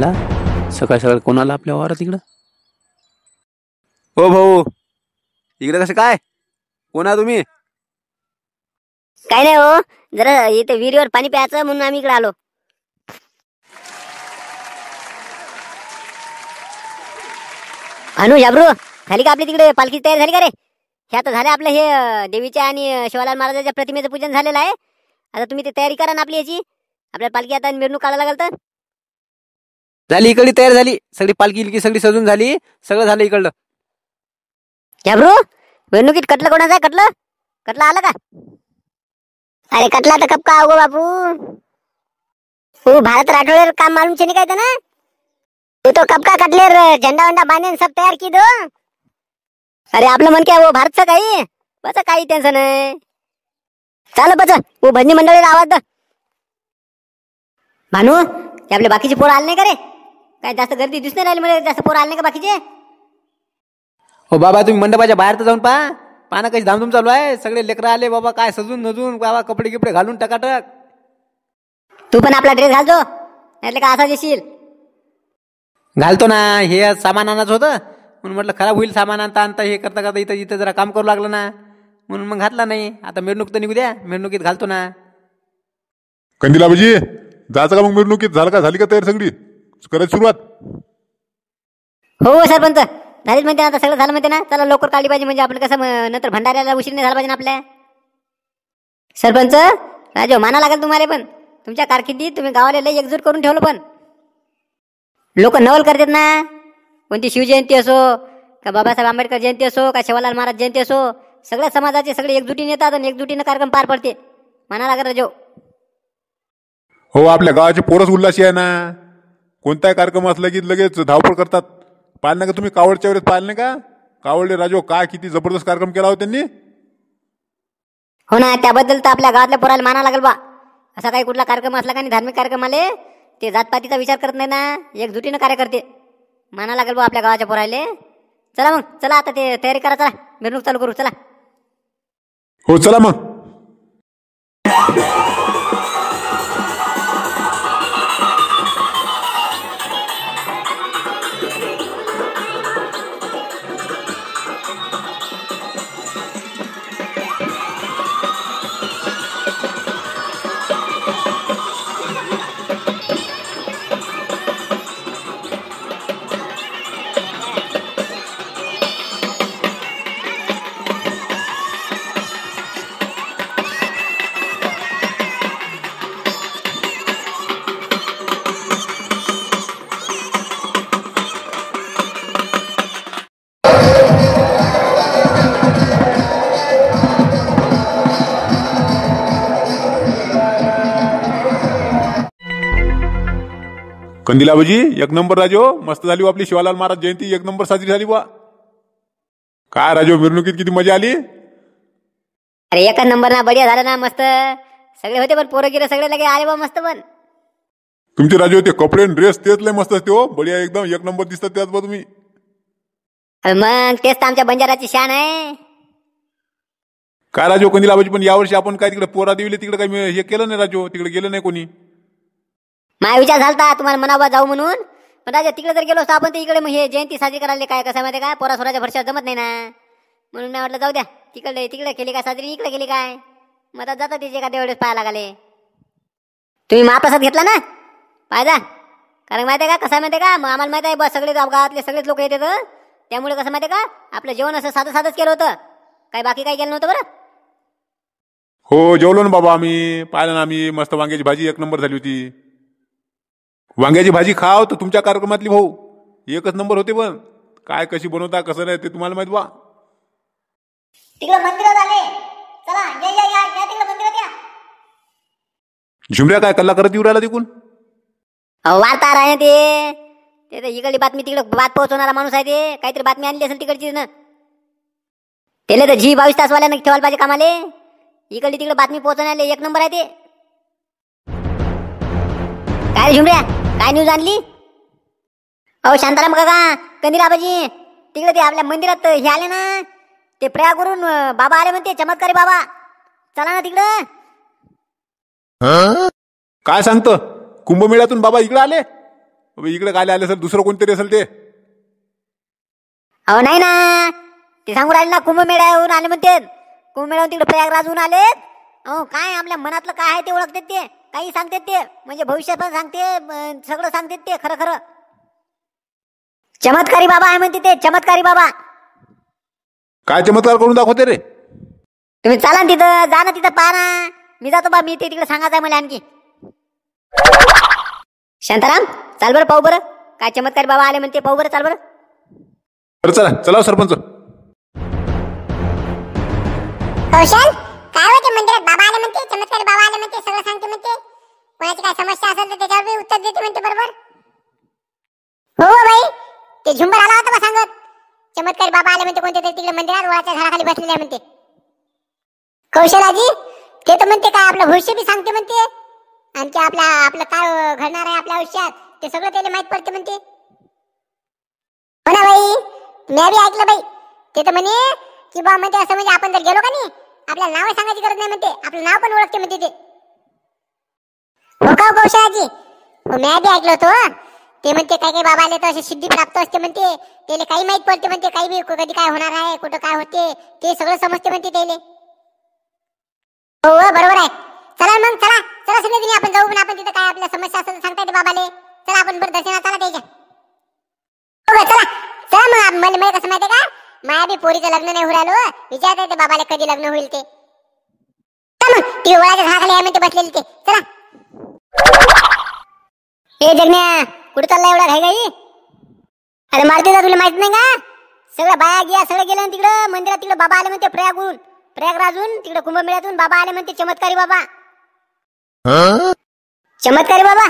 आला सकाळ सकाळ कोण आला आपल्या वावरात इकडं? हो भाऊ, इकडे कसं काय? कोण आहे तुम्ही? काय नाही हो, जरा इथे विहिरीवर पाणी प्यायचं म्हणून आम्ही इकडे आलो. अनु जाबरू, झाली का आपली तिकडे पालखी तयार झाली का रे? हे आता झालं आपलं हे देवीच्या आणि शिवालाल महाराजाच्या प्रतिमेचं पूजन झालेलं आहे. आता तुम्ही ते तयारी करा ना आपली याची. आपल्याला पालखी आता मिरवणूक काढायला लागल तर. झाली इकडे तयार झाली, सगळी पालखी इलकी सगळी सजून झाली, सगळं झालं इकडलं. जाबरू, मिरवणुकीत कटलं कोणाचं आहे? कटलं आलं का? अरे कटला तर कब का होगो बापू. वो भारत राठौड़ काम मालूम छे नहीं कहते ना. वो तो कब का कटलेर झंडा वंडा बांधे सब तैयार की दो. अरे आपलं मन क्या वो भारतचं काही बस काही टेन्शन आहे. चाल बच वो भजनी मंडळीला आवाज द. भानू, ते आपले बाकीचे पोरं आले नाही का रे? काय जास्त गर्दी दिसून नाही राहिली मला, जास्त पोरं आले नाही का बाकीचे? हो बाबा, तुम्ही मंडपाच्या बाहेर तर जाऊन पहा. पाना कशी धामधूम चालू आहे. सगळे लेकरं आले बाबा, काय सजून नजून बाबा, कपडे गिपडे घालून टकाटक. तू पण आपला ड्रेस घालतो, नाहीतर का असा दिसशील. घालतो ना, हे सामान आणायचं होतं म्हणून म्हटलं खराब होईल सामान आणता आणता, हे करता करता इथं इथं जरा काम करू लागलं ना, म्हणून मग घातला नाही. आता मिरवणूक तर निघू द्या, मिरवणुकीत घालतो ना. कंदिलाबाजी, जायचं का मग मिरवणुकीत? झाली का तयार सगळी? करायची सुरुवात? हो सरपंच, झालीच म्हणते ना, आता सगळं झालं म्हणते ना. चला लवकर काढली पाहिजे, म्हणजे आपण कसं नंतर भंडाऱ्याला उशीर नाही झाला पाहिजे ना आपल्या. सरपंच राजू, माना लागेल तुम्हाला पण. तुमच्या कारकिर्दीत तुम्ही गावाला लय एकजूट करून ठेवलं. पण लोक नवल करतात ना, कोणती शिवजयंती असो का बाबासाहेब आंबेडकर जयंती असो का शिवालाल महाराज जयंती असो, सगळ्या समाजाचे सगळे एकजुटीने येतात आणि एकजुटीने कार्यक्रम पार पडते. माना लागेल राजू. हो, आपल्या गावाचे पोरच उल्हासी आहे ना. कोणताही कार्यक्रम असला की लगेच धावपळ करतात. पाहिलं नाही का तुम्ही कावडच्या वेळेस? पाहिलं नाही का कावडले राजो, काय किती जबरदस्त कार्यक्रम केला होता त्यांनी. हो ना, त्याबद्दल तर आपल्या गावातल्या पोराला माना लागेल बा. असा काही कुठला कार्यक्रम असला का नाही, धार्मिक कार्यक्रम आले ते जातपातीचा विचार करत नाही ना, एकजुटीनं कार्य करते. माना लागेल बा आपल्या गावाच्या पोराले. चला मग, चला आता ते तयारी करा, चला मिरवणूक चालू करू, चला. हो चला मग. कंदिलाबाजी, एक नंबर राजो, मस्त झाली आपली शिवालाल महाराज जयंती, एक नंबर साजरी झाली बा. काय राजो, मिरवणुकीत किती मजा आली? अरे एक नंबर ना, बढिया झालं ना, मस्त सगळे होते. पण पोरं गिरं सगळे लगे आले बा मस्त. पण तुमचे राजो ते कपडे ड्रेस तेच लय मस्त असते हो, बढिया एकदम एक नंबर दिसतात त्यात बा तुम्ही. मग तेच तर आमच्या बंजाराची शान आहे. काय राजो कंदिलाबाजी, पण यावर्षी आपण काय तिकडे पोरा देवीले तिकडे काही हे केलं नाही राजो, तिकडे गेलं नाही कोणी. माझा विचार झालता तुम्हाला मनावा जाऊ म्हणून, पण राजा तिकडे जर गेलो असतो आपण तर इकडे मग हे जयंती साजरी करायला काय कसं माहिती काय, पोरा सोराच्या भरशावर जमत नाही ना, म्हणून मी म्हटलं जाऊ द्या. तिकडे केली काय साजरी, इकडे केली काय, मग आता जाता तिचे का तेवढेच पाहायला लागले. तुम्ही महाप्रसाद घेतला ना पाहिजा, कारण माहिती आहे का कसं माहिती आहे का, मग आम्हाला माहिती आहे बस सगळे गावातले सगळेच लोक येतात, त्यामुळे कसं माहिती आहे का आपलं जेवण असं साधं साधंच केलं होतं, काय बाकी काही केलं नव्हतं बरं. हो जेवलो ना बाबा आम्ही, पाहिलं ना आम्ही, मस्त वांग्याची भाजी एक नंबर झाली होती. वांग्याची भाजी खाव तर तुमच्या कार्यक्रमातली भाऊ एकच नंबर होते. पण काय कशी बनवता कसं नाही ते तुम्हाला माहित बा. तिकडे मंदिरात आले, चला या तिकडे मंदिरात या. झुमऱ्या काय कल्ला करत येऊ राहिला तिकून? वार्ताहर आहे ते इकडली बातमी तिकडे बात पोहोचवणारा माणूस आहे. ते काहीतरी बातमी आणली असेल तिकडची ना, त्याला तर जी 22 तास वाल्यानं ठेवायला पाहिजे कामाले. इकडली तिकडे बातमी पोहोचवण्याला एक नंबर आहे ते. काय झुमऱ्या, काय न्यूज आणली? अहो शांताराम काका, कंदिलाबाजी, तिकडे ते आपल्या मंदिरात हे आले ना, ते प्रयागवरून बाबा आले म्हणते, चमत्कारी बाबा. चला ना तिकडं. काय सांगतो, कुंभमेळ्यातून बाबा इकडे आले? इकडे काय आले असेल, दुसरं कोणतरी असेल ते. अहो नाही ना, ते सांगू राहिले ना कुंभमेळ्याहून आले म्हणते. कुंभमेळ्याहून तिकडे प्रयागराजहून आले. अहो काय आपल्या मनातलं काय आहे ते ओळखतात ते, काही सांगतात ते, म्हणजे भविष्य पण सांगते, सगळं सांगतात ते खरं खरं. चमत्कारी बाबा आहे म्हणते ते, चमत्कारी बाबा. काय चमत्कार करून दाखवते रे? तुम्ही चाला ना तिथं, जा ना तिथं, पहा ना. मी जातो बा, मी ते तिकडे सांगायचं आहे मला आणखी. शांताराम चाल बरं, पाहू बरं काय चमत्कारी बाबा आले म्हणते, पाहू बरं, चाल बरं. बरं चला चला सरपंच. कौशल काय होते मंदिरात बाबा आले म्हणते, चमत्कारी बाबा आले म्हणते, सगळं सांगते म्हणते. कोणाची काय समस्या असेल तर त्याच्यावर बी उत्तर देते म्हणते बरोबर. हो बाई, ते झुंबर आला होता बा सांगत. चमत्कारी बाबा आले म्हणते, कोणते तरी तिकडे मंदिरात वळाच्या झाडाखाली बसलेले आहे म्हणते. कौशलाजी ते तर म्हणते काय आपलं भविष्य बी सांगते म्हणते, आणखी आपलं काय घडणार आहे आपल्या आयुष्यात ते सगळं त्याला माहित पडते म्हणते. हो ना बाई, मी बी ऐकलं बाई. ते तर म्हणे की बा म्हणजे असं, म्हणजे आपण जर गेलो का नाही, आपल्याला नाव सांगायची गरज नाही म्हणते, आपलं नाव पण ओळखते म्हणते ते. हो का कौशलाजी? हो मी बी ऐकलं होतं. ते म्हणते काही काही बाबा आले तर अशी सिद्धी प्राप्त असते म्हणते, त्याला काही माहित पडते म्हणते, काही बी कधी काय होणार आहे, कुठं काय होते ते सगळं समजते म्हणते त्याला. हो बरोबर आहे. चला मग, चला चला सगळे आपण जाऊ. पण आपण तिथं काय आपल्या समस्या असेल तर सांगता येते बाबाले. चला आपण बरं दर्शनात चला त्याच्या. हो चला चला मग. मला कसं माहितीये का, माया बी पोरीचं लग्न नाही होऊ राहिलो, विचारता येते बाबाले कधी लग्न होईल ते. चला मग, ती ओळाच्या झाडाखाली आहे म्हणते बसलेली ते. चला. हे जगण्या कुठे चालला एवढा घाई घाई? अरे मारते तुला माहित नाही का, सगळं बाया गिया सगळं गेलं तिकडं मंदिरात. तिकडे बाबा आले म्हणते प्रयागराजून तिकडे कुंभमेळ्यातून बाबा आले म्हणते, चमत्कारी बाबा. चमत्कारी बाबा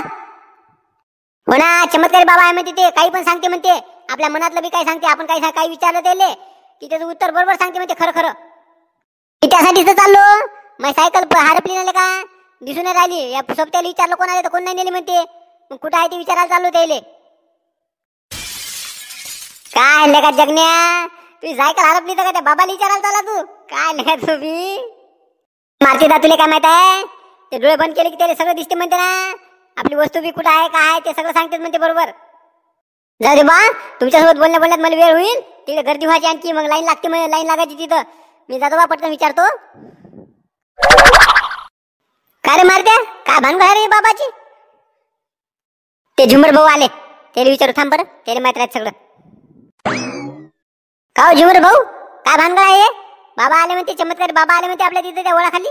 हो ना, चमत्कारी बाबा आहे म्हणते ते, काही पण सांगते म्हणते, आपल्या मनातलं बी काही सांगते. आपण काही विचारलं त्याले की त्याचं उत्तर बरोबर सांगते म्हणते खरं खरं. मी त्यासाठीच तर चाललो. माझी सायकल हरपली नाही का, दिसून नाही राहिली. या सोबत्याला विचारलं कोण आले तर कोण नाही नेली म्हणते. मग कुठं आहे ते विचारायला चाललो त्याले. काय लेका जगण्या, तुझी सायकल हरपली तर का त्या बाबाला विचारायला चालला तू? काय लेका तुम्ही मारते दा, तुला काय माहित आहे? ते डोळे बंद केले की त्याला सगळं दिसते म्हणते ना, आपली वस्तू बी कुठं आहे काय आहे ते सगळं सांगते म्हणते बरोबर. जाऊ दे बा, तुमच्यासोबत बोलण्यात मला वेळ होईल. तिकडे गर्दी व्हायची आणखी, मग लाईन लागते, मग लाईन लागायची तिथं. मी जातो बा, पटकन विचारतो. काय रे मारत्या, काय भानगड आहे रे बाबाची? ते झुमर भाऊ आले, त्याला विचारू थांब बरं, त्याला माहित राहत सगळं. का हो झुमर भाऊ, काय भानगड आहे? बाबा आले म्हणते, चमत्कारी बाबा आले म्हणते आपल्या तिथे त्या वळाखाली.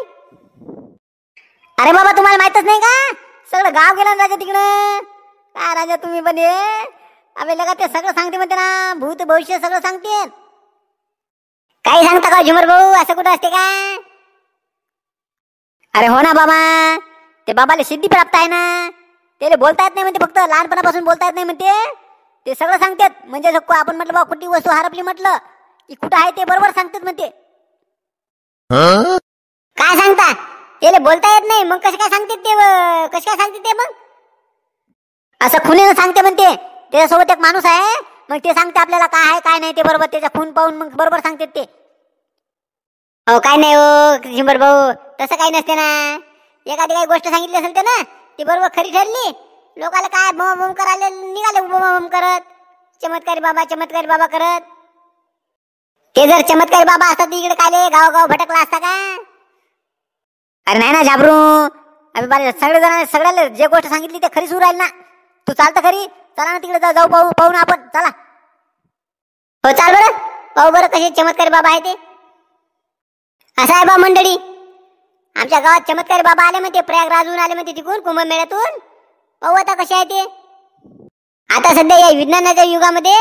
अरे बाबा तुम्हाला माहितच नाही का, सगळं गाव गेलं राजा तिकडं. काय राजा तुम्ही पण अबे लगा ते सगळं सांगते म्हणते ना, भूत भविष्य सगळं सांगते. काही सांगता का झुमर भाऊ, असं कुठं असते का? अरे हो ना बाबा, ते बाबाला सिद्धी प्राप्त आहे ना, त्याला बोलता येत नाही म्हणते, फक्त लहानपणापासून बोलता येत नाही म्हणते. ते सगळं सांगतात, म्हणजे आपण म्हटलं बा कुठली वस्तू हरपली म्हटलं की कुठं आहे ते बरोबर सांगतात म्हणते. काय सांगता, त्याला बोलता येत नाही, मग कसं काय सांगते ते, कसं काय सांगते ते? मग असं खुनेनं सांगते म्हणते. त्याच्यासोबत एक माणूस आहे, मग ते सांगते आपल्याला काय आहे काय नाही ते बरोबर, त्याचा खून पाहून मग बरोबर सांगतात ते. अहो काय नाही हो झुंबर भाऊ, तसं काही नसते ना. एखादी काही गोष्ट सांगितली असेल तर ना, ती बरोबर खरी ठरली, लोकाला काय बम करायला निघाले, बम करत चमत्कारी बाबा करत. ते जर चमत्कारी बाबा असतात तर इकडे काय गाव भटकला असता का? अरे नाही ना झाबरू, अरे सगळ्याला जे गोष्ट सांगितली ते खरी सुरू राहील ना. तू चालतं खरी, चला ना तिकडे जाऊ, पाहू ना आपण, चला. हो चाल बरं, पाहू बरं कसे चमत्कारी बाबा आहे ते. असं आहे बा मंडळी, आमच्या गावात चमत्कारी बाबा आले म्हणते, प्रयागराजहून आले म्हणते, तिकून कुंभमेळ्यातून. पाहू आता कसे आहे ते. आता सध्या या विज्ञानाच्या युगामध्ये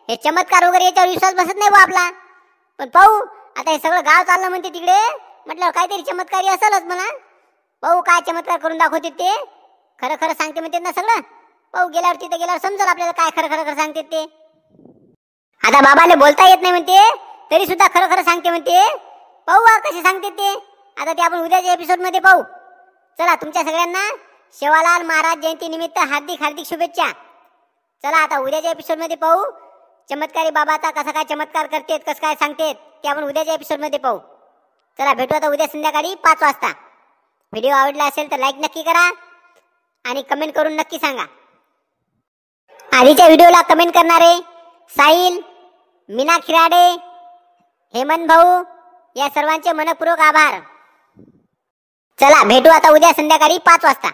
हे चमत्कार वगैरे याच्यावर विश्वास बसत नाही बा आपला. पण पाहू आता, हे सगळं गाव चाललं म्हणते तिकडे, म्हटलं काहीतरी चमत्कारी असेलच म्हणा. पाहू काय चमत्कार करून दाखवते ते, खरं खरं सांगते म्हणते ना सगळं. पाहू गेल्यावर तिथे गेल्यावर समजेल आपल्याला काय खरं खरं सांगते ते. आता बाबाला बोलता येत नाही म्हणते, तरी सुद्धा खरं खरं सांगते म्हणते. पाहू कसे सांगते ते. आता ते आपण उद्याच्या एपिसोड मध्ये पाहू. चला, तुमच्या सगळ्यांना शेवालाल महाराज जयंती निमित्त हार्दिक शुभेच्छा. चला आता उद्याच्या एपिसोड मध्ये पाहू, चमत्कारी बाबाचा कसा काय चमत्कार करतेत, कसं काय सांगतेत ते आपण उद्याच्या एपिसोड मध्ये पाहू. चला भेटू आता उद्या संध्याकाळी 5 वाजता. व्हिडिओ आवडला असेल तर लाईक नक्की करा आणि कमेंट करून नक्की सांगा. आधीच्या व्हिडिओला कमेंट करणारे साहिल, मीना खिराडे, हेमंत भाऊ या सर्वांचे मनपूर्वक आभार. चला भेटू आता उद्या संध्याकाळी 5 वाजता.